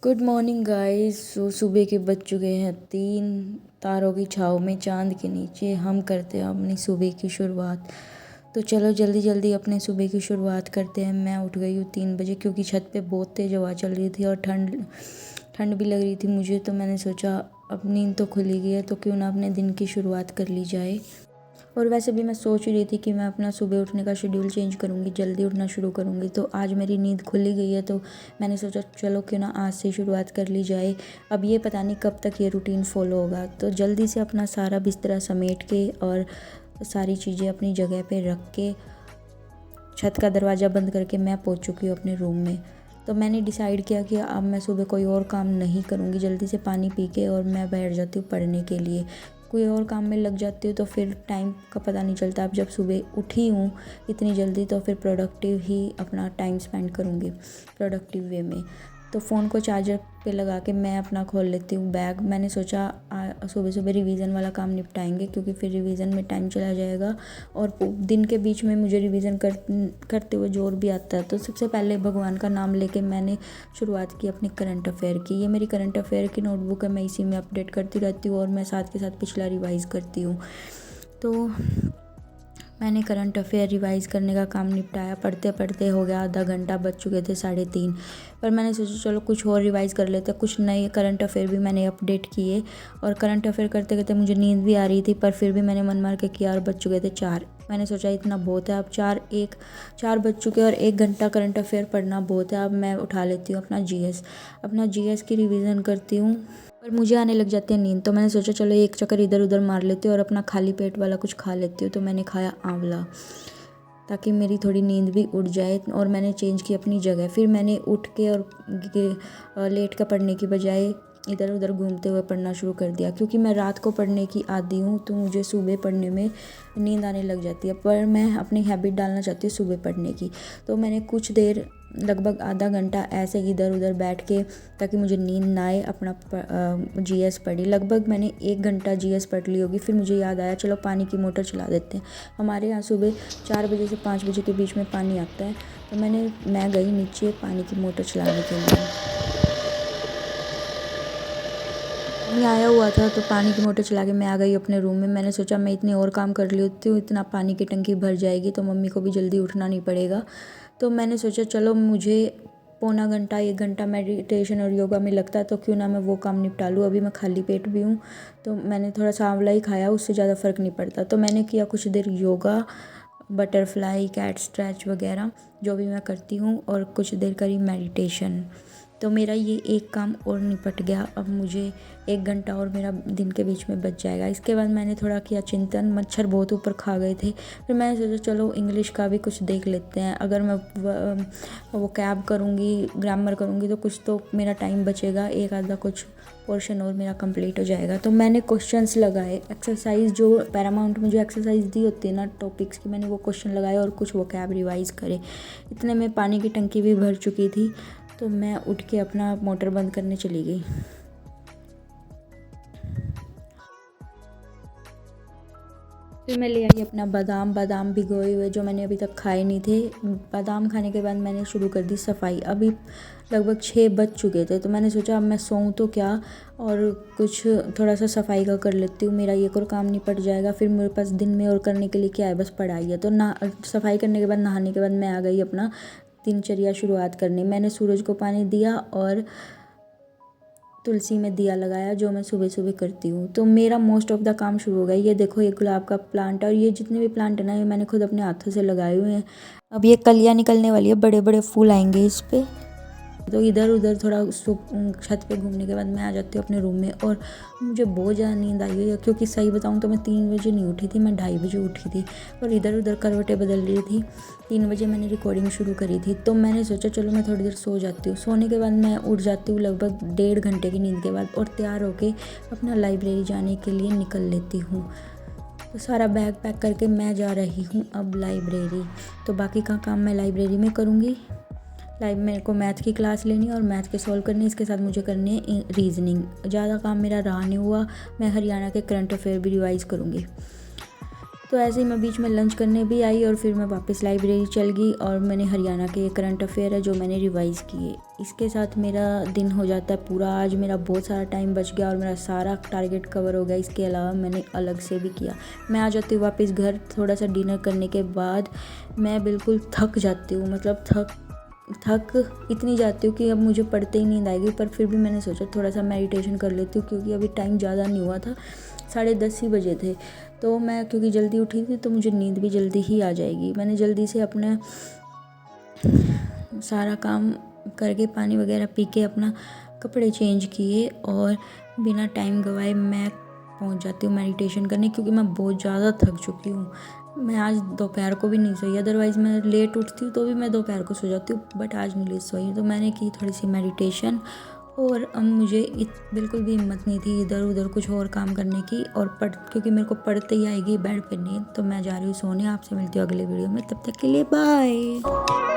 Good morning guys. सुबह के बज चुके हैं 3। तारों की छाँव में चांद के नीचे हम करते हैं अपनी सुबह की शुरुआत। तो चलो जल्दी जल्दी अपने सुबह की शुरुआत करते हैं। मैं उठ गई हूँ 3 बजे क्योंकि छत पे बहुत तेज़ हवा चल रही थी और ठंड ठंड भी लग रही थी मुझे। तो मैंने सोचा अब नींद तो खुली गई है तो क्यों ना अपने दिन की शुरुआत कर ली जाए। और वैसे भी मैं सोच रही थी कि मैं अपना सुबह उठने का शेड्यूल चेंज करूँगी, जल्दी उठना शुरू करूँगी। तो आज मेरी नींद खुली गई है तो मैंने सोचा चलो क्यों ना आज से शुरुआत कर ली जाए। अब ये पता नहीं कब तक ये रूटीन फॉलो होगा। तो जल्दी से अपना सारा बिस्तरा समेट के और सारी चीज़ें अपनी जगह पे रख के छत का दरवाज़ा बंद करके मैं पहुँच चुकी हूँ अपने रूम में। तो मैंने डिसाइड किया कि अब मैं सुबह कोई और काम नहीं करूँगी। जल्दी से पानी पी के और मैं बैठ जाती हूँ पढ़ने के लिए। कोई और काम में लग जाती हूँ तो फिर टाइम का पता नहीं चलता। अब जब सुबह उठी हूँ इतनी जल्दी तो फिर प्रोडक्टिव ही अपना टाइम स्पेंड करूँगी, प्रोडक्टिव वे में। तो फ़ोन को चार्जर पे लगा के मैं अपना खोल लेती हूँ बैग। मैंने सोचा सुबह सुबह रिवीज़न वाला काम निपटाएंगे क्योंकि फिर रिवीज़न में टाइम चला जाएगा और दिन के बीच में मुझे रिवीज़न करते हुए जोर भी आता है। तो सबसे पहले भगवान का नाम लेके मैंने शुरुआत की अपनी करंट अफेयर की। ये मेरी करंट अफेयर की नोटबुक है, मैं इसी में अपडेट करती रहती हूँ और मैं साथ के साथ पिछला रिवाइज़ करती हूँ। तो मैंने करंट अफेयर रिवाइज़ करने का काम निपटाया। पढ़ते पढ़ते हो गया आधा घंटा, बज चुके थे 3:30। पर मैंने सोचा चलो कुछ और रिवाइज़ कर लेते हैं। कुछ नए करंट अफेयर भी मैंने अपडेट किए और करंट अफेयर करते करते मुझे नींद भी आ रही थी पर फिर भी मैंने मन मार के किया और बज चुके थे 4। मैंने सोचा इतना बहुत है, अब 4 बज चुके और 1 घंटा करंट अफेयर पढ़ना बहुत है। अब मैं उठा लेती हूँ अपना जीएस की रिवीज़न करती हूँ पर मुझे आने लग जाती है नींद। तो मैंने सोचा चलो एक चक्कर इधर उधर मार लेती हूँ और अपना खाली पेट वाला कुछ खा लेती हूँ। तो मैंने खाया आंवला ताकि मेरी थोड़ी नींद भी उड़ जाए और मैंने चेंज की अपनी जगह। फिर मैंने उठ के और लेट कर पढ़ने की बजाय इधर उधर घूमते हुए पढ़ना शुरू कर दिया क्योंकि मैं रात को पढ़ने की आदी हूँ तो मुझे सुबह पढ़ने में नींद आने लग जाती है। पर मैं अपनी हैबिट डालना चाहती हूँ सुबह पढ़ने की। तो मैंने कुछ देर लगभग आधा घंटा ऐसे इधर उधर बैठ के ताकि मुझे नींद ना आए अपना जीएस पढ़ी। लगभग मैंने 1 घंटा जीएस पढ़ ली होगी। फिर मुझे याद आया चलो पानी की मोटर चला देते हैं। हमारे यहाँ सुबह 4 बजे से 5 बजे के बीच में पानी आता है। तो मैं गई नीचे पानी की मोटर चलाने के लिए। पानी आया हुआ था तो पानी की मोटर चला के मैं आ गई अपने रूम में। मैंने सोचा मैं इतने और काम कर लेती हूँ, इतना पानी की टंकी भर जाएगी तो मम्मी को भी जल्दी उठना नहीं पड़ेगा। तो मैंने सोचा चलो मुझे पौना घंटा 1 घंटा मेडिटेशन और योगा में लगता है तो क्यों ना मैं वो काम निपटा लूँ। अभी मैं खाली पेट भी हूँ तो मैंने थोड़ा सा आंवला ही खाया, उससे ज़्यादा फ़र्क नहीं पड़ता। तो मैंने किया कुछ देर योगा, बटरफ्लाई, कैट स्ट्रेच वगैरह जो भी मैं करती हूँ और कुछ देर करी मेडिटेशन। तो मेरा ये एक काम और निपट गया। अब मुझे 1 घंटा और मेरा दिन के बीच में बच जाएगा। इसके बाद मैंने थोड़ा किया चिंतन। मच्छर बहुत ऊपर खा गए थे। फिर मैंने सोचा चलो इंग्लिश का भी कुछ देख लेते हैं। अगर मैं वो कैब करूँगी, ग्रामर करूँगी तो कुछ तो मेरा टाइम बचेगा, एक आधा कुछ पोर्शन और मेरा कंप्लीट हो जाएगा। तो मैंने क्वेश्चंस लगाए, एक्सरसाइज जो पैरामाउंट में जो एक्सरसाइज दी होती है ना टॉपिक्स की, मैंने वो क्वेश्चन लगाए और कुछ वो कैब रिवाइज़ करे। इतने में पानी की टंकी भी भर चुकी थी तो मैं उठ के अपना मोटर बंद करने चली गई। फिर मैं ले आई अपना बादाम भिगोए हुए जो मैंने अभी तक खाए नहीं थे। बादाम खाने के बाद मैंने शुरू कर दी सफाई। अभी लगभग 6 बज चुके थे तो मैंने सोचा अब मैं सोऊं तो क्या और कुछ थोड़ा सा सफाई का कर लेती हूँ, मेरा ये और काम निपट जाएगा। फिर मेरे पास दिन में और करने के लिए क्या है, बस पढ़ाई है। तो ना सफाई करने के बाद नहाने के बाद मैं आ गई अपना दिनचर्या शुरुआत करने। मैंने सूरज को पानी दिया और तुलसी में दिया लगाया जो मैं सुबह सुबह करती हूँ। तो मेरा मोस्ट ऑफ द काम शुरू हो गया। ये देखो ये गुलाब का प्लांट है और ये जितने भी प्लांट है ना ये मैंने खुद अपने हाथों से लगाए हुए हैं। अब ये कलियाँ निकलने वाली है, बड़े बड़े फूल आएंगे इस पे। तो इधर उधर थोड़ा छत पे घूमने के बाद मैं आ जाती हूँ अपने रूम में और मुझे बहुत ज़्यादा नींद आई हुई है क्योंकि सही बताऊँ तो मैं 3 बजे नहीं उठी थी, मैं 2:30 बजे उठी थी और इधर उधर करवटें बदल रही थी। 3 बजे मैंने रिकॉर्डिंग शुरू करी थी तो मैंने सोचा चलो मैं थोड़ी देर सो जाती हूँ। सोने के बाद मैं उठ जाती हूँ लगभग 1.5 घंटे की नींद के बाद और तैयार होके अपना लाइब्रेरी जाने के लिए निकल लेती हूँ। तो सारा बैग पैक करके मैं जा रही हूँ अब लाइब्रेरी। तो बाकी का काम मैं लाइब्रेरी में करूँगी। मेरे को मैथ की क्लास लेनी है और मैथ के सॉल्व करने, इसके साथ मुझे करनी है रीजनिंग। ज़्यादा काम मेरा रहा नहीं हुआ। मैं हरियाणा के करंट अफेयर भी रिवाइज़ करूँगी। तो ऐसे ही मैं बीच में लंच करने भी आई और फिर मैं वापस लाइब्रेरी चल गई और मैंने हरियाणा के करंट अफेयर है जो मैंने रिवाइज़ किए। इसके साथ मेरा दिन हो जाता है पूरा। आज मेरा बहुत सारा टाइम बच गया और मेरा सारा टारगेट कवर हो गया। इसके अलावा मैंने अलग से भी किया। मैं आ जाती हूँ वापस घर, थोड़ा सा डिनर करने के बाद मैं बिल्कुल थक जाती हूँ, मतलब थक इतनी जाती हूँ कि अब मुझे पढ़ते ही नींद आएगी। पर फिर भी मैंने सोचा थोड़ा सा मेडिटेशन कर लेती हूँ, क्योंकि अभी टाइम ज़्यादा नहीं हुआ था, 10:30 ही बजे थे। तो मैं क्योंकि जल्दी उठी थी तो मुझे नींद भी जल्दी ही आ जाएगी। मैंने जल्दी से अपना सारा काम करके पानी वगैरह पी के अपना कपड़े चेंज किए और बिना टाइम गवाए मैं पहुंच जाती हूँ मेडिटेशन करने, क्योंकि मैं बहुत ज़्यादा थक चुकी हूँ। मैं आज दोपहर को भी नहीं सोई, अदरवाइज़ मैं लेट उठती हूँ तो भी मैं दोपहर को सो जाती हूँ, बट आज नहीं लेट सोई। तो मैंने की थोड़ी सी मेडिटेशन और अब मुझे बिल्कुल भी हिम्मत नहीं थी इधर उधर कुछ और काम करने की, और क्योंकि मेरे को पढ़ते ही आएगी बेड पे नींद। तो मैं जा रही हूँ सोने। आपसे मिलती हूँ अगले वीडियो में, तब तक के लिए बाय।